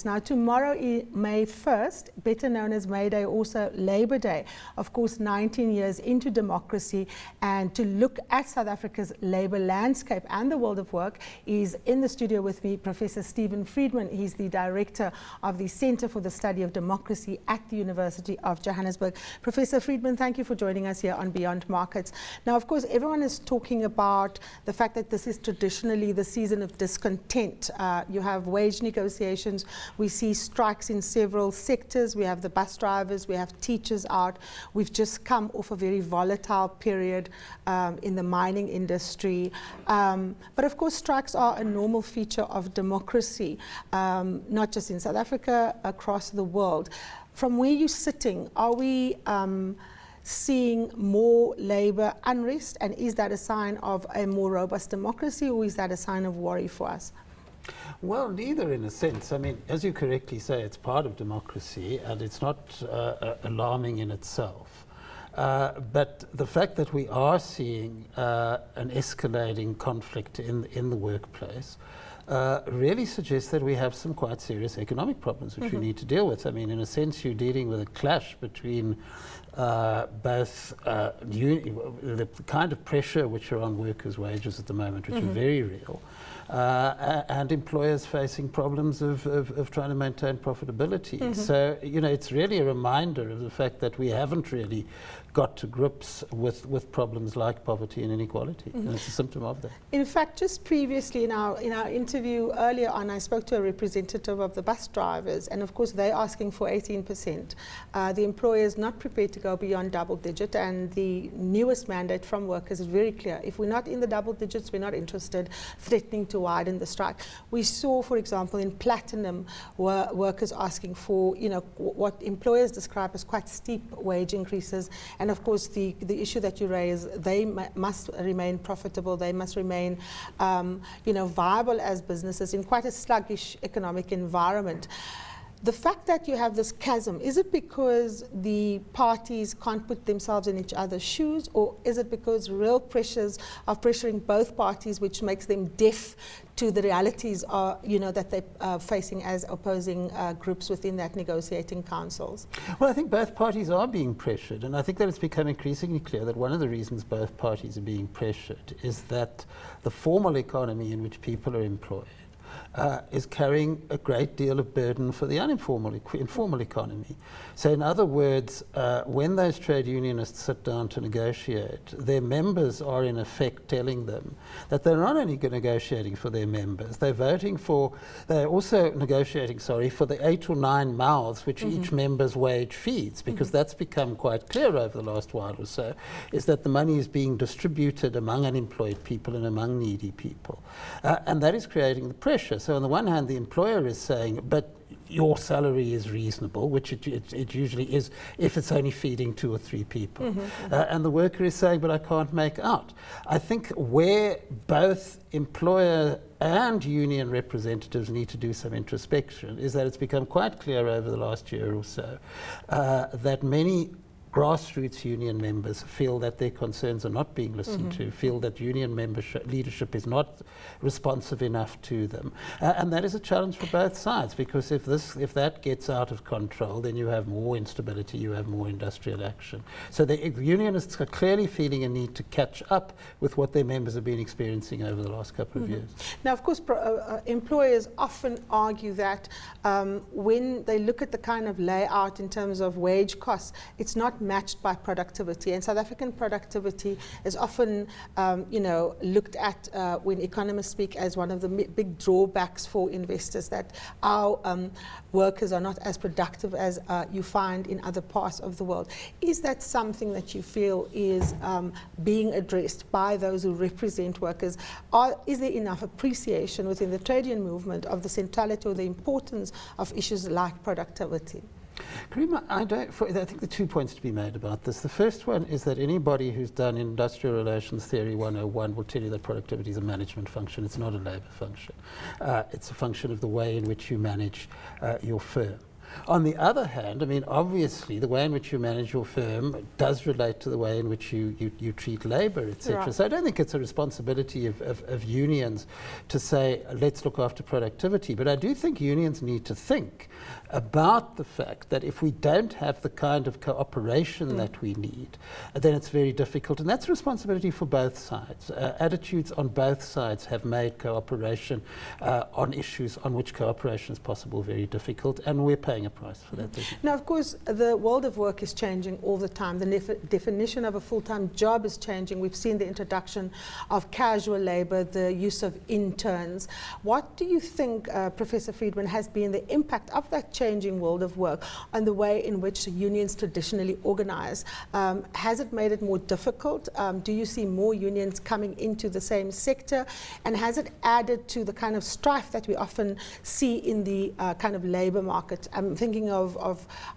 Now, tomorrow is May 1st, better known as May Day, also Labour Day. Of course, 19 years into democracy, and to look at South Africa's labour landscape and the world of work is in the studio with me Professor Stephen Friedman. He's the director of the Centre for the Study of Democracy at the University of Johannesburg. Professor Friedman, thank you for joining us here on Beyond Markets. Now, of course, everyone is talking about the fact that this is traditionally the season of discontent. You have wage negotiations. We see strikes in several sectors. We have the bus drivers, we have teachers out. We've just come off a very volatile period in the mining industry. But of course, strikes are a normal feature of democracy, not just in South Africa, across the world. From where you're sitting, are we seeing more labour unrest, and is that a sign of a more robust democracy, or is that a sign of worry for us? Well, neither in a sense. I mean, as you correctly say, it's part of democracy and it's not alarming in itself. But the fact that we are seeing an escalating conflict in the workplace really suggests that we have some quite serious economic problems which we need to deal with. I mean, in a sense, you're dealing with a clash between both the kind of pressure which are on workers' wages at the moment, which are very real, and employers facing problems of trying to maintain profitability. So, you know, it's really a reminder of the fact that we haven't really got to grips with problems like poverty and inequality, and it's a symptom of that. In fact, just previously in our interview earlier on, I spoke to a representative of the bus drivers, and of course they're asking for 18%. The employer is not prepared to go beyond double digit, and the newest mandate from workers is very clear. If we're not in the double digits, we're not interested, threatening to widen the strike. We saw, for example, in platinum, workers asking for, you know, what employers describe as quite steep wage increases. And of course, the issue that you raise, they must remain profitable. They must remain, you know, viable as businesses in quite a sluggish economic environment. The fact that you have this chasm, is it because the parties can't put themselves in each other's shoes, or is it because real pressures are pressuring both parties, which makes them deaf to the realities you know, that they're facing as opposing groups within that negotiating councils? Well, I think both parties are being pressured, and I think that it's become increasingly clear that one of the reasons both parties are being pressured is that the formal economy in which people are employed is carrying a great deal of burden for the informal economy. So in other words, when those trade unionists sit down to negotiate, their members are in effect telling them that they're not only negotiating for their members, they're also negotiating, for the 8 or 9 mouths which each member's wage feeds, because that's become quite clear over the last while or so, is that the money is being distributed among unemployed people and among needy people. And that is creating the pressure. So on the one hand, the employer is saying, but your salary is reasonable, which it usually is if it's only feeding 2 or 3 people. And the worker is saying, but I can't make out. I think where both employer and union representatives need to do some introspection is that it's become quite clear over the last year or so that many grassroots union members feel that their concerns are not being listened to, feel that union leadership is not responsive enough to them. And that is a challenge for both sides, because if that gets out of control, then you have more instability, you have more industrial action. So the unionists are clearly feeling a need to catch up with what their members have been experiencing over the last couple of years. Now, of course, employers often argue that when they look at the kind of layout in terms of wage costs, it's not matched by productivity, and South African productivity is often you know, looked at when economists speak as one of the big drawbacks for investors, that our workers are not as productive as you find in other parts of the world. Is that something that you feel is being addressed by those who represent workers? Is there enough appreciation within the trade union movement of the centrality or the importance of issues like productivity? Karima, I think the 2 points to be made about this. The first one is that anybody who's done Industrial Relations Theory 101 will tell you that productivity is a management function. It's not a labour function. It's a function of the way in which you manage your firm. On the other hand, I mean, obviously, the way in which you manage your firm does relate to the way in which you treat labour, etc. Right. So I don't think it's a responsibility of unions to say, let's look after productivity. But I do think unions need to think about the fact that if we don't have the kind of cooperation that we need, then it's very difficult. And that's a responsibility for both sides. Attitudes on both sides have made cooperation on issues on which cooperation is possible very difficult, and we're paying a price for that. Now, of course, the world of work is changing all the time. The definition of a full-time job is changing. We've seen the introduction of casual labor, the use of interns. What do you think, Professor Friedman, has been the impact of that changing world of work on the way in which unions traditionally organize? Has it made it more difficult? Do you see more unions coming into the same sector? And has it added to the kind of strife that we often see in the kind of labor market? I'm thinking of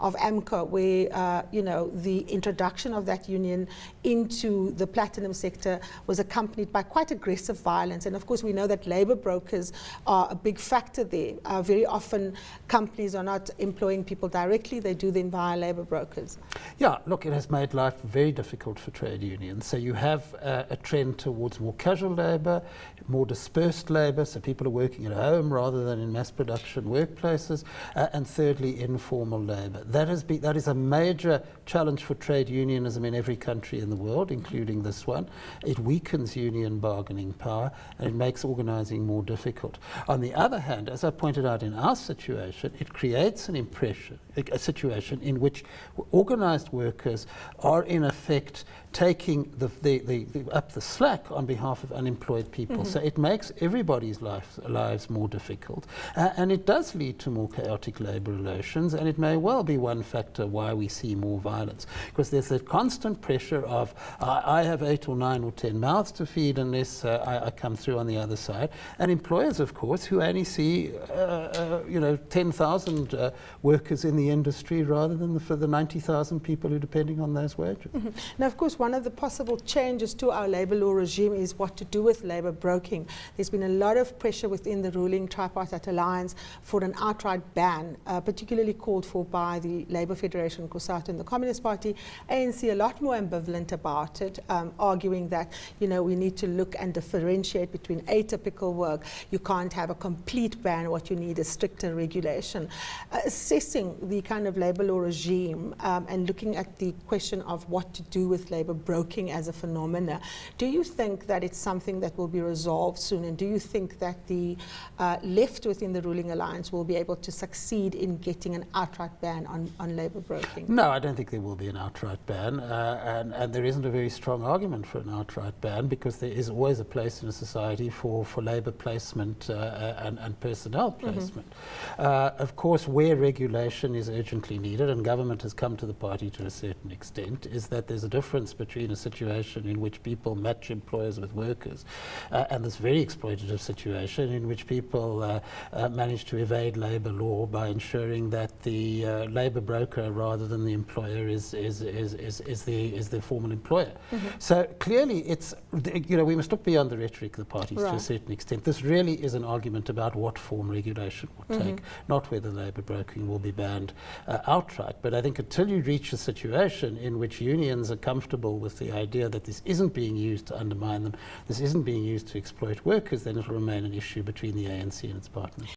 AMCO, where you know, the introduction of that union into the platinum sector was accompanied by quite aggressive violence. And of course, we know that labor brokers are a big factor there. Very often, companies are not employing people directly, they do them via labor brokers. Yeah, look, it has made life very difficult for trade unions. So you have a trend towards more casual labour, more dispersed labour, so people are working at home rather than in mass production workplaces, and thirdly, informal labour. That is a major challenge for trade unionism in every country in the world, including this one. It weakens union bargaining power, and it makes organising more difficult. On the other hand, as I pointed out in our situation, it creates an impression, a situation in which organised workers are in effect taking up the slack on behalf of unemployed people. So it makes everybody's lives more difficult, and it does lead to more chaotic labour relations, and it may well be one factor why we see more violence, because there's that constant pressure of I have 8 or 9 or 10 mouths to feed unless I come through on the other side, and employers, of course, who only see 10,000 workers in the industry rather than for the 90,000 people who are depending on those wages. Now, of course, one of the possible changes to our labour law regime is what to do with labour broking. There's been a lot of pressure within the ruling Tripartite Alliance for an outright ban, particularly called for by the Labour Federation, COSATU, and the Communist Party. ANC a lot more ambivalent about it, arguing that, you know, we need to look and differentiate between atypical work. You can't have a complete ban. What you need is stricter regulation. Assessing the kind of labour law regime and looking at the question of what to do with labour broking as a phenomena, do you think that it's something that will be resolved soon, and do you think that the left within the ruling alliance will be able to succeed in getting an outright ban on labour broking? No, I don't think there will be an outright ban, and there isn't a very strong argument for an outright ban, because there is always a place in a society for labour placement and personnel placement. Of course, where regulation is urgently needed, and government has come to the party to a certain extent, is that there's a difference between a situation in which people match employers with workers and this very exploitative situation in which people manage to evade labour law by ensuring that the labour broker rather than the employer is the formal employer. So clearly it's, you know, we must look beyond the rhetoric of the parties to a certain extent. This really is an argument about what form regulation will take, not whether labour broking will be banned outright. But I think until you reach a situation in which unions are comfortable with the idea that this isn't being used to undermine them, this isn't being used to exploit workers, then it will remain an issue between the ANC and its partners.